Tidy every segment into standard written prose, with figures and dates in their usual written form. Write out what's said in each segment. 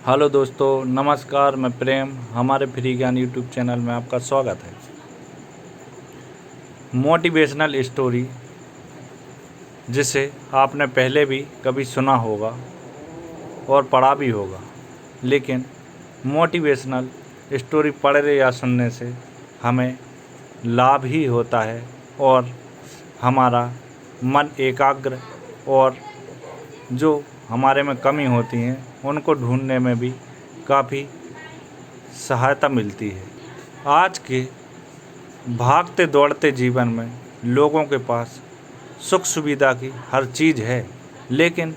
Hello दोस्तों, नमस्कार। मैं प्रेम, हमारे फ्री ज्ञान यूट्यूब चैनल में आपका स्वागत है। मोटिवेशनल स्टोरी, जिसे आपने पहले भी कभी सुना होगा और पढ़ा भी होगा, लेकिन मोटिवेशनल स्टोरी पढ़ने या सुनने से हमें लाभ ही होता है और हमारा मन एकाग्र और जो हमारे में कमी होती हैं उनको ढूंढने में भी काफ़ी सहायता मिलती है। आज के भागते दौड़ते जीवन में लोगों के पास सुख सुविधा की हर चीज़ है, लेकिन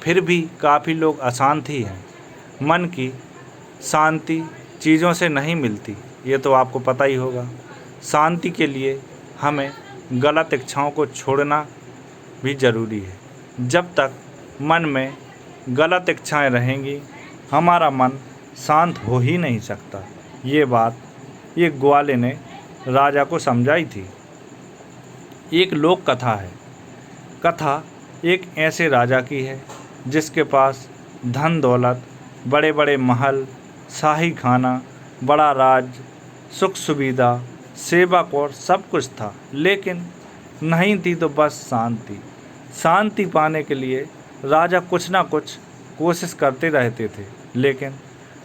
फिर भी काफ़ी लोग अशांत ही हैं। मन की शांति चीज़ों से नहीं मिलती, ये तो आपको पता ही होगा। शांति के लिए हमें गलत इच्छाओं को छोड़ना भी ज़रूरी है। जब तक मन में गलत इच्छाएं रहेंगी, हमारा मन शांत हो ही नहीं सकता। ये बात ये ग्वाले ने राजा को समझाई थी। एक लोक कथा है। कथा एक ऐसे राजा की है जिसके पास धन दौलत, बड़े बड़े महल, शाही खाना, बड़ा राज्य, सुख सुविधा, सेवक और सब कुछ था, लेकिन नहीं थी तो बस शांति। शांति पाने के लिए राजा कुछ ना कुछ कोशिश करते रहते थे, लेकिन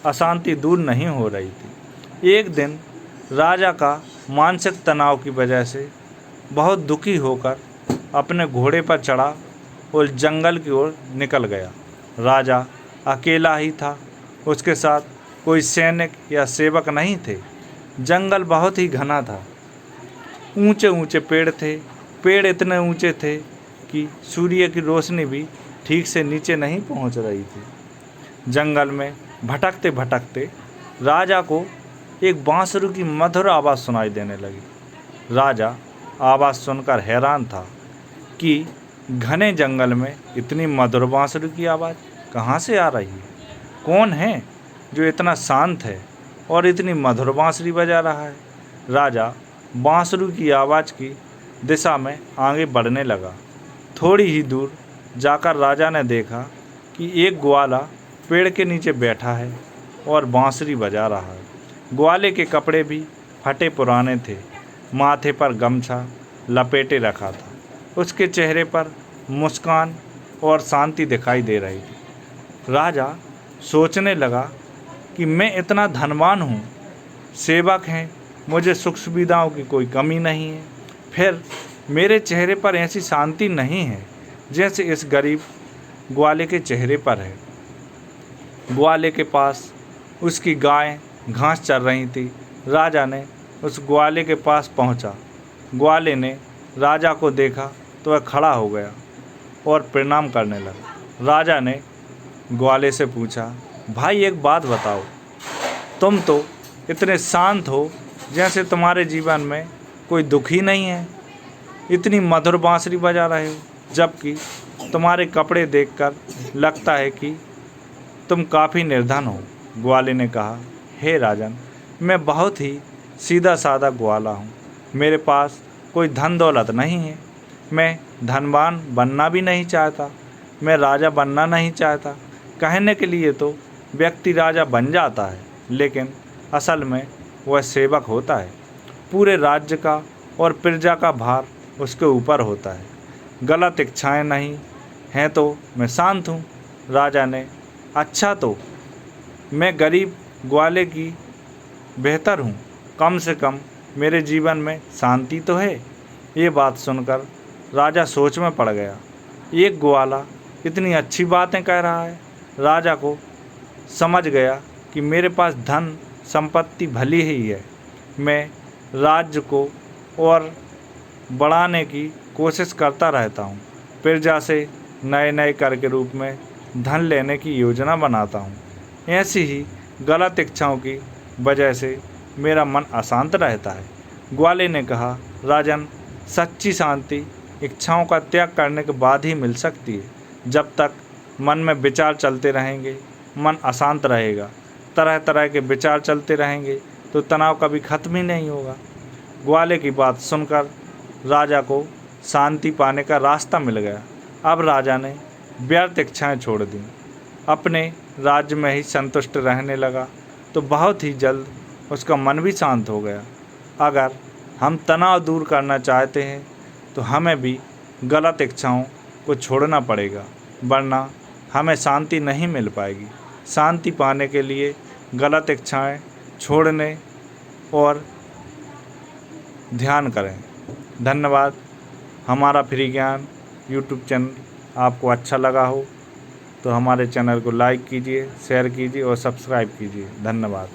अशांति दूर नहीं हो रही थी। एक दिन राजा का मानसिक तनाव की वजह से बहुत दुखी होकर अपने घोड़े पर चढ़ा और जंगल की ओर निकल गया। राजा अकेला ही था, उसके साथ कोई सैनिक या सेवक नहीं थे। जंगल बहुत ही घना था, ऊंचे ऊंचे पेड़ थे। पेड़ इतने ऊंचे थे कि सूर्य की रोशनी भी ठीक से नीचे नहीं पहुंच रही थी। जंगल में भटकते भटकते राजा को एक बांसुरी की मधुर आवाज़ सुनाई देने लगी। राजा आवाज़ सुनकर हैरान था कि घने जंगल में इतनी मधुर बांसुरी की आवाज़ कहाँ से आ रही है। कौन है जो इतना शांत है और इतनी मधुर बांसुरी बजा रहा है। राजा बांसुरी की आवाज़ की दिशा में आगे बढ़ने लगा। थोड़ी ही दूर जाकर राजा ने देखा कि एक ग्वाला पेड़ के नीचे बैठा है और बांसुरी बजा रहा है। ग्वाले के कपड़े भी फटे पुराने थे, माथे पर गमछा लपेटे रखा था। उसके चेहरे पर मुस्कान और शांति दिखाई दे रही थी। राजा सोचने लगा कि मैं इतना धनवान हूँ, सेवक हैं, मुझे सुख सुविधाओं की कोई कमी नहीं है, फिर मेरे चेहरे पर ऐसी शांति नहीं है जैसे इस गरीब ग्वाले के चेहरे पर है। ग्वाले के पास उसकी गाय घास चर रही थी। राजा ने उस ग्वाले के पास पहुंचा। ग्वाले ने राजा को देखा तो वह खड़ा हो गया और प्रणाम करने लगा। राजा ने ग्वाले से पूछा, भाई एक बात बताओ, तुम तो इतने शांत हो जैसे तुम्हारे जीवन में कोई दुख ही नहीं है। इतनी मधुर बांसुरी बजा रहे हो, जबकि तुम्हारे कपड़े देखकर लगता है कि तुम काफ़ी निर्धन हो। ग्वाले ने कहा, हे राजन, मैं बहुत ही सीधा साधा ग्वाला हूँ। मेरे पास कोई धन दौलत नहीं है। मैं धनवान बनना भी नहीं चाहता, मैं राजा बनना नहीं चाहता। कहने के लिए तो व्यक्ति राजा बन जाता है, लेकिन असल में वह सेवक होता है। पूरे राज्य का और प्रजा का भार उसके ऊपर होता है। गलत इच्छाएं नहीं हैं तो मैं शांत हूँ। राजा ने, अच्छा तो मैं गरीब ग्वाले की बेहतर हूँ, कम से कम मेरे जीवन में शांति तो है। ये बात सुनकर राजा सोच में पड़ गया। एक ग्वाला इतनी अच्छी बातें कह रहा है। राजा को समझ गया कि मेरे पास धन संपत्ति भली ही है, मैं राज्य को और बढ़ाने की कोशिश करता रहता हूँ। प्रजा से नए नए कर के रूप में धन लेने की योजना बनाता हूँ। ऐसी ही गलत इच्छाओं की वजह से मेरा मन अशांत रहता है। ग्वाले ने कहा, राजन, सच्ची शांति इच्छाओं का त्याग करने के बाद ही मिल सकती है। जब तक मन में विचार चलते रहेंगे, मन अशांत रहेगा। तरह तरह के विचार चलते रहेंगे तो तनाव कभी खत्म ही नहीं होगा। ग्वाले की बात सुनकर राजा को शांति पाने का रास्ता मिल गया। अब राजा ने व्यर्थ इच्छाएं छोड़ दी, अपने राज्य में ही संतुष्ट रहने लगा तो बहुत ही जल्द उसका मन भी शांत हो गया। अगर हम तनाव दूर करना चाहते हैं तो हमें भी गलत इच्छाओं को छोड़ना पड़ेगा, वरना हमें शांति नहीं मिल पाएगी। शांति पाने के लिए गलत इच्छाएं छोड़ने और ध्यान करें। धन्यवाद। हमारा फ्री ज्ञान यूट्यूब चैनल आपको अच्छा लगा हो तो हमारे चैनल को लाइक कीजिए, शेयर कीजिए और सब्सक्राइब कीजिए। धन्यवाद।